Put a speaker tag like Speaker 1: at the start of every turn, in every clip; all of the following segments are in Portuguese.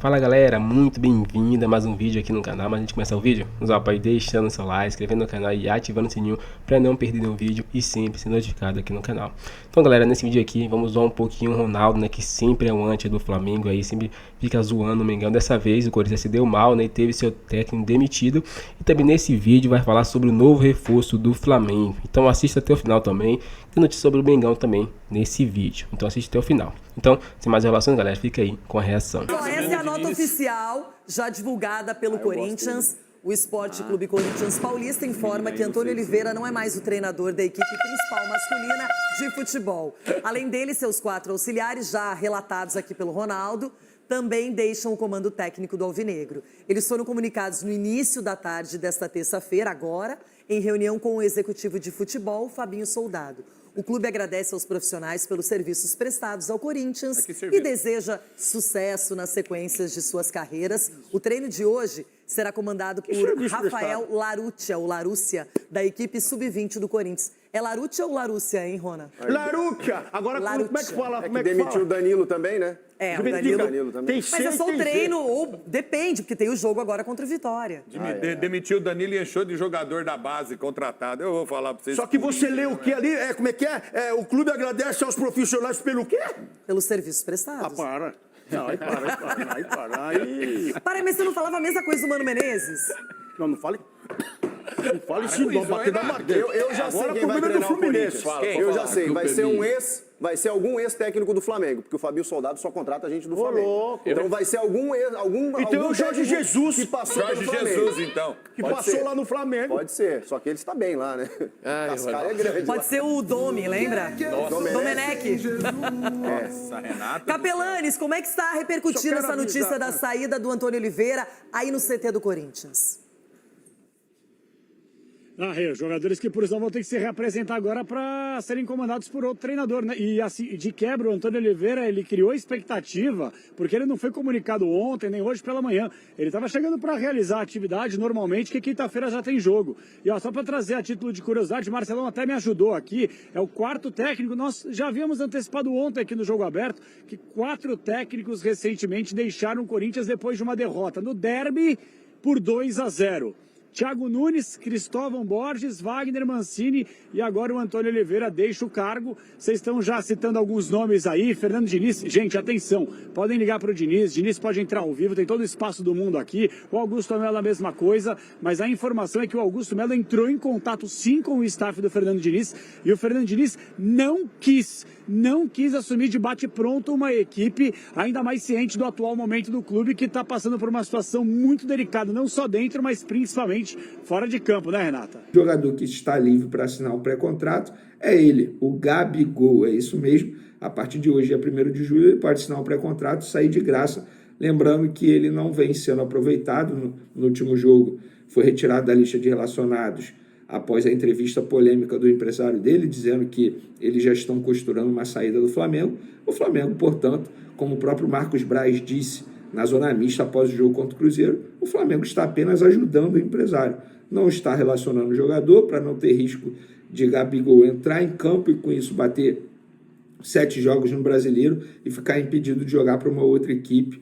Speaker 1: Fala galera, muito bem-vindo a mais um vídeo aqui no canal. Mas antes de começar o vídeo, nos apoie deixando seu like, inscrevendo no canal e ativando o sininho para não perder nenhum vídeo e sempre ser notificado aqui no canal. Então galera, nesse vídeo aqui vamos zoar um pouquinho o Ronaldo, né, que sempre é o anti do Flamengo, aí sempre fica zoando o Mengão. Dessa vez o Corinthians se deu mal, né, e teve seu técnico demitido. E também nesse vídeo vai falar sobre o novo reforço do Flamengo. Então assista até o final também, tem notícia sobre o Mengão também nesse vídeo. Então assiste até o final. Então, sem mais enrolações galera, fica aí com a reação.
Speaker 2: Essa é a nota oficial, já divulgada pelo Corinthians. O Esporte Clube Corinthians Paulista informa que Antônio Oliveira não é mais o treinador da equipe principal masculina de futebol. Além dele, seus 4 auxiliares, já relatados aqui pelo Ronaldo, também deixam o comando técnico do Alvinegro. Eles foram comunicados no início da tarde desta terça-feira, agora, em reunião com o executivo de futebol, Fabinho Soldado. O clube agradece aos profissionais pelos serviços prestados ao Corinthians e deseja sucesso nas sequências de suas carreiras. O treino de hoje será comandado por Rafael Larúcia, ou Larúcia, da equipe sub-20 do Corinthians. É Larúcia ou Larúcia, hein, Rona?
Speaker 3: Larúcia! Agora,
Speaker 2: Larúcia.
Speaker 3: como é que fala?
Speaker 4: É que demitiu o Danilo também, né?
Speaker 2: É, o Danilo
Speaker 4: também.
Speaker 2: Mas é só o treino, ou depende, porque tem o jogo agora contra o Vitória.
Speaker 5: Demitiu o Danilo e encheu de jogador da base contratado. Eu vou falar pra vocês.
Speaker 3: Só que você lê o que ali? Como é que é? O clube agradece aos profissionais pelo quê?
Speaker 2: Pelos serviços prestados.
Speaker 3: Para. Não, aí para. Aí...
Speaker 2: Para, mas você não falava a mesma coisa do Mano Menezes?
Speaker 3: Não fale... Não fale isso, não, bater da madeira.
Speaker 4: Eu já sei quem vai treinar o Corinthians. Eu já sei, vai ser algum ex-técnico do Flamengo, porque o Fabinho Soldado só contrata gente do Flamengo.
Speaker 3: Louco.
Speaker 4: Então vai ser algum
Speaker 3: Então é o Jorge Jesus
Speaker 4: que passou
Speaker 5: Jorge
Speaker 4: pelo Flamengo.
Speaker 5: Jesus, então.
Speaker 3: Que passou lá no Flamengo.
Speaker 4: Pode ser, só que ele está bem lá, né? Cascaia é grande.
Speaker 2: Pode ser o Domi, lembra? Domenech.
Speaker 5: Nossa, Renata.
Speaker 2: Capelanes, como é que está repercutindo essa notícia da saída do Antônio Oliveira aí no CT do Corinthians?
Speaker 6: Os jogadores que, por exemplo, vão ter que se reapresentar agora para serem comandados por outro treinador, né? E assim, de quebra, o Antônio Oliveira, ele criou expectativa, porque ele não foi comunicado ontem, nem hoje pela manhã. Ele estava chegando para realizar a atividade normalmente, que quinta-feira já tem jogo. E ó, só para trazer a título de curiosidade, Marcelão até me ajudou aqui, é o 4º técnico. Nós já havíamos antecipado ontem aqui no Jogo Aberto que 4 técnicos recentemente deixaram o Corinthians depois de uma derrota no derby por 2-0. Thiago Nunes, Cristóvão Borges, Wagner Mancini e agora o Antônio Oliveira deixa o cargo. Vocês estão já citando alguns nomes aí. Fernando Diniz, gente, atenção, podem ligar para o Diniz. Diniz pode entrar ao vivo, tem todo o espaço do mundo aqui. O Augusto Melo a mesma coisa, mas a informação é que o Augusto Melo entrou em contato sim com o staff do Fernando Diniz e o Fernando Diniz não quis assumir de bate-pronto uma equipe ainda mais ciente do atual momento do clube, que está passando por uma situação muito delicada, não só dentro, mas principalmente fora de campo, né, Renata?
Speaker 7: O jogador que está livre para assinar um pré-contrato é ele, o Gabigol, é isso mesmo. A partir de hoje, dia 1º de julho, ele pode assinar um pré-contrato e sair de graça. Lembrando que ele não vem sendo aproveitado no último jogo, foi retirado da lista de relacionados após a entrevista polêmica do empresário dele, dizendo que eles já estão costurando uma saída do Flamengo. O Flamengo, portanto, como o próprio Marcos Braz disse na zona mista após o jogo contra o Cruzeiro, o Flamengo está apenas ajudando o empresário. Não está relacionando o jogador para não ter risco de Gabigol entrar em campo e com isso bater 7 jogos no Brasileiro e ficar impedido de jogar para uma outra equipe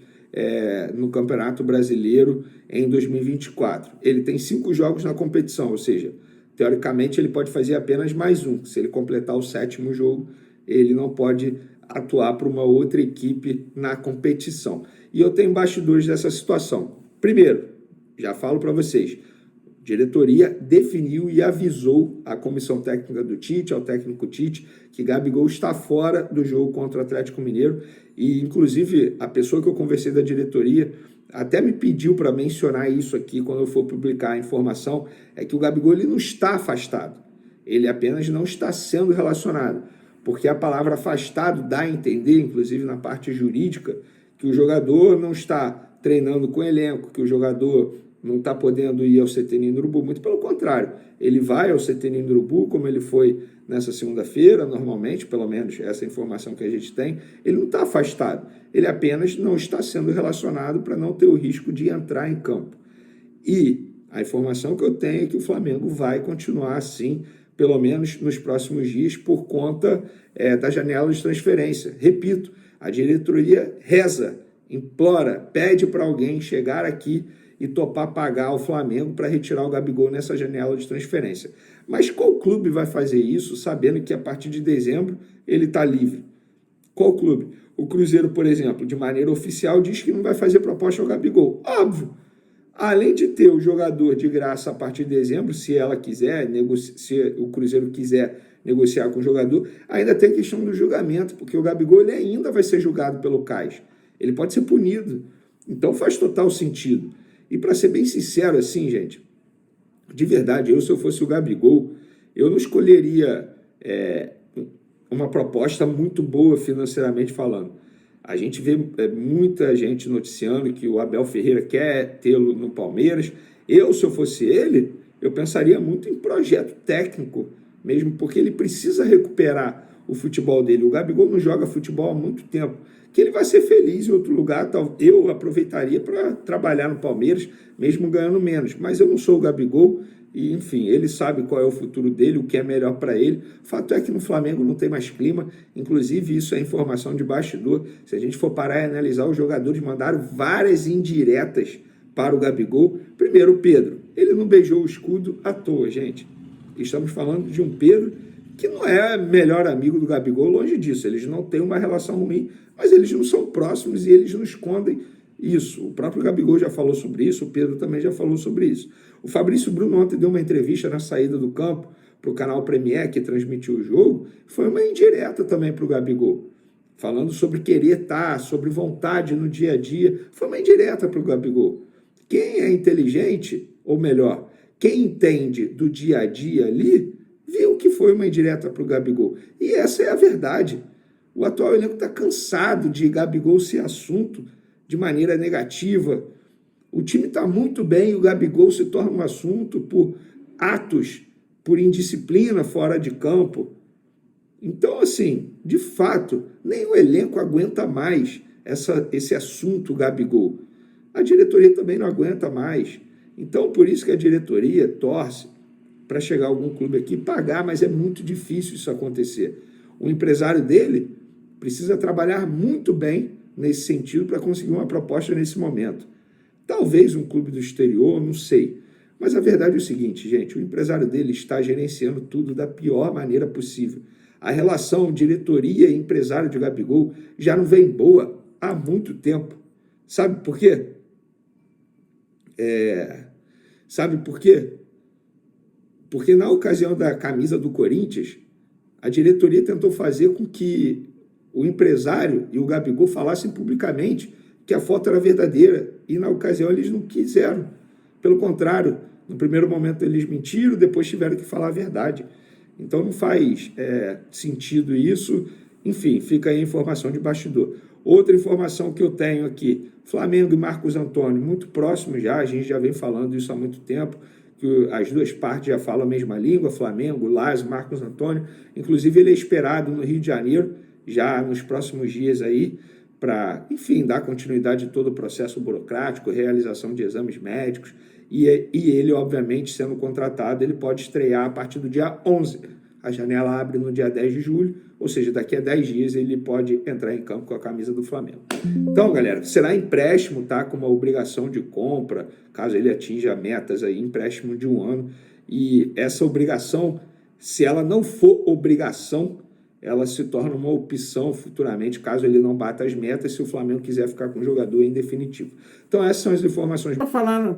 Speaker 7: no Campeonato Brasileiro em 2024. Ele tem 5 jogos na competição, ou seja, teoricamente ele pode fazer apenas mais um. Se ele completar o 7º jogo, ele não pode atuar para uma outra equipe na competição. E eu tenho bastidores dessa situação. Primeiro, já falo para vocês, a diretoria definiu e avisou a comissão técnica do Tite, ao técnico Tite, que Gabigol está fora do jogo contra o Atlético Mineiro. E, inclusive, a pessoa que eu conversei da diretoria até me pediu para mencionar isso aqui quando eu for publicar a informação, é que o Gabigol ele não está afastado, ele apenas não está sendo relacionado, porque a palavra afastado dá a entender, inclusive na parte jurídica, que o jogador não está treinando com o elenco, que o jogador não está podendo ir ao CT Ninho do Urubu, muito pelo contrário, ele vai ao CT Ninho do Urubu, como ele foi nessa segunda-feira, normalmente, pelo menos essa informação que a gente tem, ele não está afastado, ele apenas não está sendo relacionado para não ter o risco de entrar em campo. E a informação que eu tenho é que o Flamengo vai continuar assim, pelo menos nos próximos dias, por conta da janela de transferência. Repito, a diretoria reza implora, pede para alguém chegar aqui e topar pagar o Flamengo para retirar o Gabigol nessa janela de transferência. Mas qual clube vai fazer isso sabendo que a partir de dezembro ele está livre? Qual clube? O Cruzeiro, por exemplo, de maneira oficial diz que não vai fazer proposta ao Gabigol. Óbvio! Além de ter o jogador de graça a partir de dezembro, se ela quiser, se o Cruzeiro quiser negociar com o jogador, ainda tem a questão do julgamento, porque o Gabigol ele ainda vai ser julgado pelo CAS. Ele pode ser punido. Então faz total sentido. E para ser bem sincero assim, gente, de verdade, se eu fosse o Gabigol, eu não escolheria uma proposta muito boa financeiramente falando. A gente vê muita gente noticiando que o Abel Ferreira quer tê-lo no Palmeiras. Se eu fosse ele, eu pensaria muito em projeto técnico, mesmo porque ele precisa recuperar o futebol dele. O Gabigol não joga futebol há muito tempo. Que ele vai ser feliz em outro lugar, eu aproveitaria para trabalhar no Palmeiras, mesmo ganhando menos. Mas eu não sou o Gabigol e, enfim, ele sabe qual é o futuro dele, o que é melhor para ele. O fato é que no Flamengo não tem mais clima, inclusive isso é informação de bastidor. Se a gente for parar e analisar, os jogadores mandaram várias indiretas para o Gabigol. Primeiro, o Pedro, ele não beijou o escudo à toa, gente. Estamos falando de um Pedro que não é melhor amigo do Gabigol, longe disso. Eles não têm uma relação ruim, mas eles não são próximos e eles não escondem isso. O próprio Gabigol já falou sobre isso, o Pedro também já falou sobre isso. O Fabrício Bruno ontem deu uma entrevista na saída do campo para o canal Premier, que transmitiu o jogo, foi uma indireta também para o Gabigol, falando sobre querer estar, sobre vontade no dia a dia, foi uma indireta para o Gabigol. Quem é inteligente, ou melhor, quem entende do dia a dia ali, viu que foi uma indireta para o Gabigol. E essa é a verdade. O atual elenco está cansado de Gabigol ser assunto de maneira negativa. O time está muito bem e o Gabigol se torna um assunto por atos, por indisciplina fora de campo. Então, assim, de fato, nem o elenco aguenta mais esse assunto Gabigol. A diretoria também não aguenta mais. Então, por isso que a diretoria torce para chegar algum clube aqui e pagar, mas é muito difícil isso acontecer. O empresário dele precisa trabalhar muito bem nesse sentido para conseguir uma proposta nesse momento. Talvez um clube do exterior, não sei. Mas a verdade é o seguinte, gente, o empresário dele está gerenciando tudo da pior maneira possível. A relação diretoria e empresário de Gabigol já não vem boa há muito tempo. Sabe por quê? Sabe por quê? Porque na ocasião da camisa do Corinthians, a diretoria tentou fazer com que o empresário e o Gabigol falassem publicamente que a foto era verdadeira. E na ocasião eles não quiseram. Pelo contrário, no primeiro momento eles mentiram, depois tiveram que falar a verdade. Então não faz sentido isso. Enfim, fica aí a informação de bastidor. Outra informação que eu tenho aqui, Flamengo e Marcos Antônio, muito próximos já, a gente já vem falando isso há muito tempo, que as duas partes já falam a mesma língua, Flamengo, Lázaro, Marcos Antônio. Inclusive ele é esperado no Rio de Janeiro, já nos próximos dias aí, para, enfim, dar continuidade a todo o processo burocrático, realização de exames médicos, e ele, obviamente, sendo contratado, ele pode estrear a partir do dia 11. A janela abre no dia 10 de julho, ou seja, daqui a 10 dias ele pode entrar em campo com a camisa do Flamengo. Então, galera, será empréstimo, tá? Com uma obrigação de compra, caso ele atinja metas aí, empréstimo de 1 ano. E essa obrigação, se ela não for obrigação, ela se torna uma opção futuramente, caso ele não bata as metas, se o Flamengo quiser ficar com o jogador em definitivo. Então essas são as informações.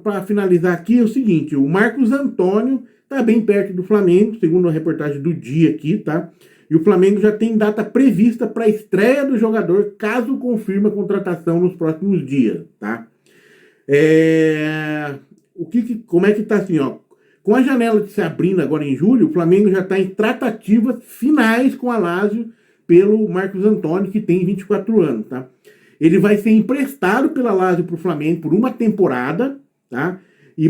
Speaker 8: Para finalizar aqui, é o seguinte, o Marcos Antônio está bem perto do Flamengo, segundo a reportagem do dia aqui, tá? E o Flamengo já tem data prevista para a estreia do jogador, caso confirme a contratação nos próximos dias, tá? Como é que tá assim, ó? Com a janela se abrindo agora em julho, o Flamengo já está em tratativas finais com a Lazio pelo Marcos Antônio, que tem 24 anos, tá? Ele vai ser emprestado pela Lazio para o Flamengo por uma temporada, tá?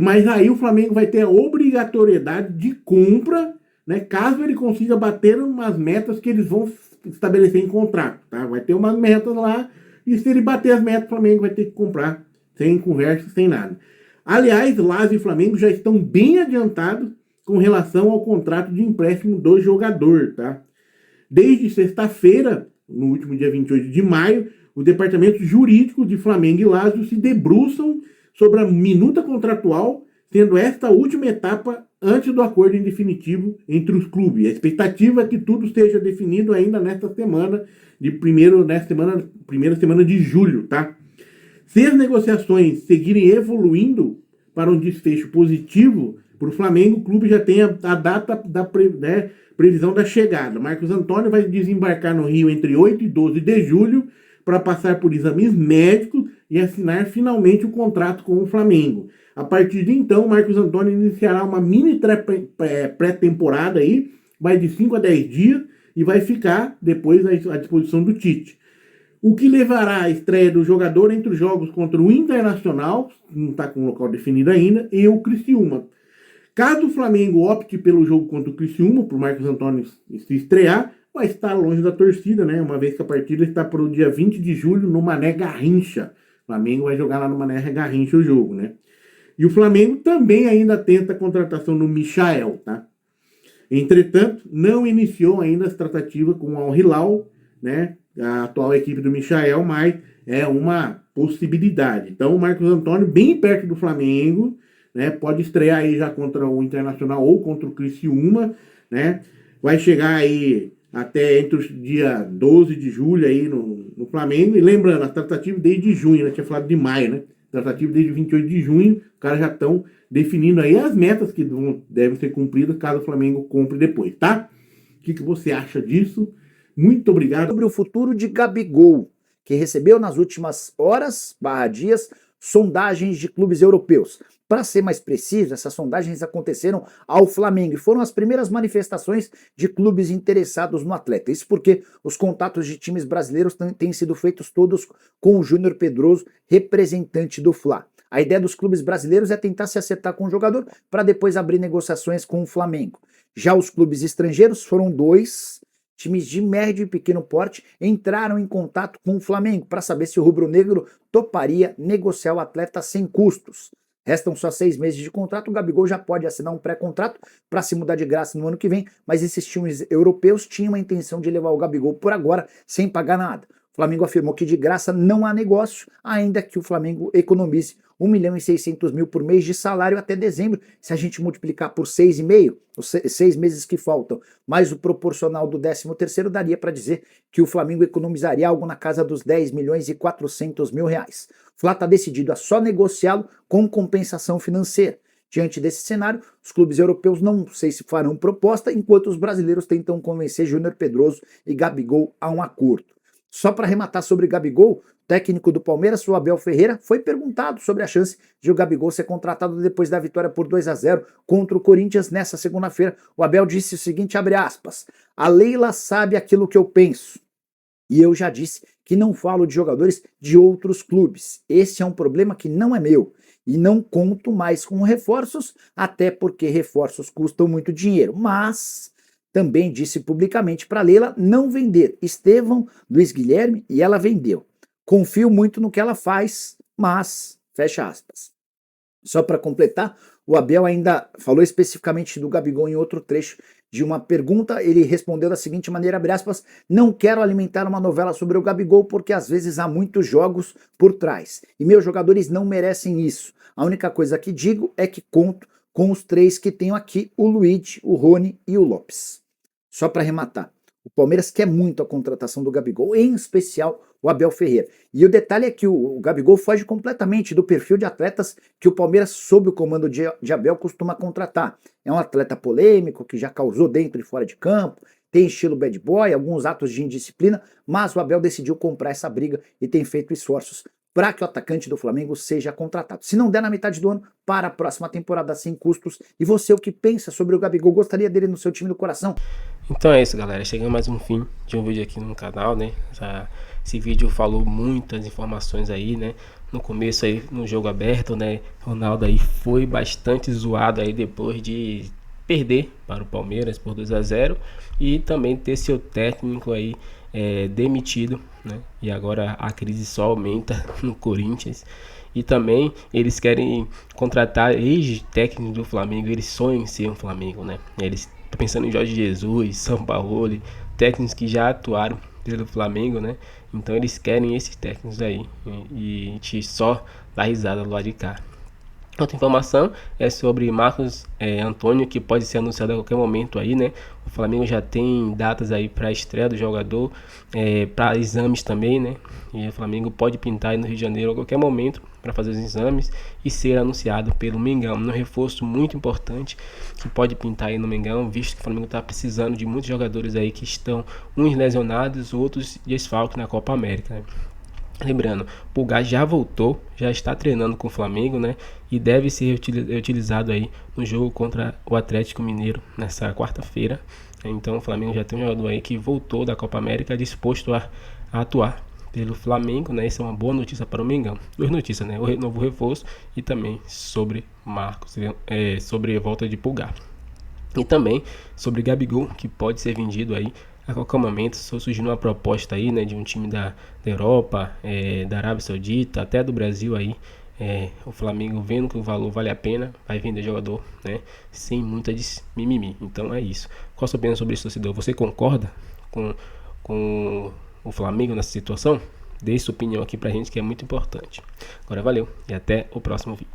Speaker 8: Mas aí o Flamengo vai ter a obrigatoriedade de compra, né? Caso ele consiga bater umas metas que eles vão estabelecer em contrato, tá? Vai ter umas metas lá e se ele bater as metas, o Flamengo vai ter que comprar, sem conversa, sem nada. Aliás, Lazio e Flamengo já estão bem adiantados com relação ao contrato de empréstimo do jogador, tá? Desde sexta-feira, no último dia 28 de maio, os departamentos jurídicos de Flamengo e Lazio se debruçam sobre a minuta contratual, sendo esta a última etapa antes do acordo em definitivo entre os clubes. A expectativa é que tudo esteja definido ainda nesta semana, primeira semana de julho, tá? Se as negociações seguirem evoluindo para um desfecho positivo para o Flamengo, o clube já tem a data da previsão da chegada. Marcos Antônio vai desembarcar no Rio entre 8 e 12 de julho para passar por exames médicos e assinar finalmente o contrato com o Flamengo. A partir de então, Marcos Antônio iniciará uma mini pré-temporada aí, vai de 5 a 10 dias e vai ficar depois à disposição do Tite. O que levará à estreia do jogador entre os jogos contra o Internacional, não está com o local definido ainda, e o Criciúma. Caso o Flamengo opte pelo jogo contra o Criciúma, para o Marcos Antônio se estrear, vai estar longe da torcida, né? Uma vez que a partida está para o dia 20 de julho no Mané Garrincha. O Flamengo vai jogar lá no Mané Garrincha o jogo, né? E o Flamengo também ainda tenta a contratação do Michael, tá? Entretanto, não iniciou ainda as tratativas com o Al Hilal, né? A atual equipe do Michael, mas é uma possibilidade. Então, o Marcos Antônio, bem perto do Flamengo, né? Pode estrear aí já contra o Internacional ou contra o Criciúma, né? Vai chegar aí até entre os dia 12 de julho aí no Flamengo. E lembrando, a tratativa desde junho, né? Tinha falado de maio, né? Tratativa desde 28 de junho, os caras já estão definindo aí as metas que devem ser cumpridas caso o Flamengo compre depois, tá? O que você acha disso? Muito obrigado.
Speaker 9: Sobre o futuro de Gabigol, que recebeu nas últimas horas, dias, sondagens de clubes europeus. Para ser mais preciso, essas sondagens aconteceram ao Flamengo e foram as primeiras manifestações de clubes interessados no atleta. Isso porque os contatos de times brasileiros têm sido feitos todos com o Júnior Pedroso, representante do Fla. A ideia dos clubes brasileiros é tentar se acertar com o jogador para depois abrir negociações com o Flamengo. Já os clubes estrangeiros foram 2 times de médio e pequeno porte entraram em contato com o Flamengo para saber se o rubro-negro toparia negociar o atleta sem custos. Restam só 6 meses de contrato, o Gabigol já pode assinar um pré-contrato para se mudar de graça no ano que vem, mas esses times europeus tinham a intenção de levar o Gabigol por agora sem pagar nada. O Flamengo afirmou que de graça não há negócio, ainda que o Flamengo economize 1.600.000 por mês de salário até dezembro. Se a gente multiplicar por 6,5, os 6 meses que faltam, mais o proporcional do 13º, daria para dizer que o Flamengo economizaria algo na casa dos 10.400.000 reais. O Flá está decidido a só negociá-lo com compensação financeira. Diante desse cenário, os clubes europeus não sei se farão proposta, enquanto os brasileiros tentam convencer Júnior Pedroso e Gabigol a um acordo. Só para arrematar sobre Gabigol, o técnico do Palmeiras, o Abel Ferreira, foi perguntado sobre a chance de o Gabigol ser contratado depois da vitória por 2-0 contra o Corinthians nessa segunda-feira. O Abel disse o seguinte, abre aspas, a Leila sabe aquilo que eu penso. E eu já disse que não falo de jogadores de outros clubes. Esse é um problema que não é meu. E não conto mais com reforços, até porque reforços custam muito dinheiro. Mas também disse publicamente para Leila não vender Estevão, Luiz Guilherme, e ela vendeu. Confio muito no que ela faz, mas, fecha aspas. Só para completar, o Abel ainda falou especificamente do Gabigol em outro trecho de uma pergunta. Ele respondeu da seguinte maneira, abre aspas, não quero alimentar uma novela sobre o Gabigol porque às vezes há muitos jogos por trás. E meus jogadores não merecem isso. A única coisa que digo é que conto com os 3 que tenho aqui, o Luigi, o Rony e o Lopes. Só para arrematar, o Palmeiras quer muito a contratação do Gabigol, em especial o Abel Ferreira. E o detalhe é que o Gabigol foge completamente do perfil de atletas que o Palmeiras, sob o comando de Abel, costuma contratar. É um atleta polêmico, que já causou dentro e fora de campo, tem estilo bad boy, alguns atos de indisciplina, mas o Abel decidiu comprar essa briga e tem feito esforços para que o atacante do Flamengo seja contratado. Se não der na metade do ano, para a próxima temporada sem custos. E você, o que pensa sobre o Gabigol? Gostaria dele no seu time do coração?
Speaker 1: Então é isso, galera. Chegamos mais um fim de um vídeo aqui no canal, né? Esse vídeo falou muitas informações aí, né? No começo aí, no jogo aberto, né? Ronaldo aí foi bastante zoado aí depois de perder para o Palmeiras por 2-0 e também ter seu técnico aí demitido, né? E agora a crise só aumenta no Corinthians. E também eles querem contratar ex-técnicos do Flamengo, eles sonham em ser um Flamengo, né? Eles estão pensando em Jorge Jesus, Sampaoli, técnicos que já atuaram pelo Flamengo, né? Então eles querem esses técnicos aí e a gente só dá risada do lado de cá. Outra informação é sobre Marcos Antônio, que pode ser anunciado a qualquer momento aí, né? O Flamengo já tem datas aí para a estreia do jogador, para exames também, né? E o Flamengo pode pintar aí no Rio de Janeiro a qualquer momento para fazer os exames e ser anunciado pelo Mengão. Um reforço muito importante que pode pintar aí no Mengão, visto que o Flamengo está precisando de muitos jogadores aí que estão uns lesionados, outros desfalques na Copa América, né? Lembrando, Pulgar já voltou, já está treinando com o Flamengo, né? E deve ser utilizado aí no jogo contra o Atlético Mineiro nessa quarta-feira. Então o Flamengo já tem um jogador aí que voltou da Copa América disposto a atuar pelo Flamengo, né? Isso é uma boa notícia para o Mengão. Duas notícias, né? O novo reforço e também sobre Marcos, sobre a volta de Pulgar. E também sobre Gabigol, que pode ser vendido aí a qualquer momento. Surgindo uma proposta aí, né, de um time da Europa, da Arábia Saudita, até do Brasil aí. O Flamengo, vendo que o valor vale a pena, vai vender jogador, né, sem muita mimimi. Então é isso. Qual a sua opinião sobre isso, torcedor? Você concorda com o Flamengo nessa situação? Deixe sua opinião aqui pra gente, que é muito importante. Agora valeu e até o próximo vídeo.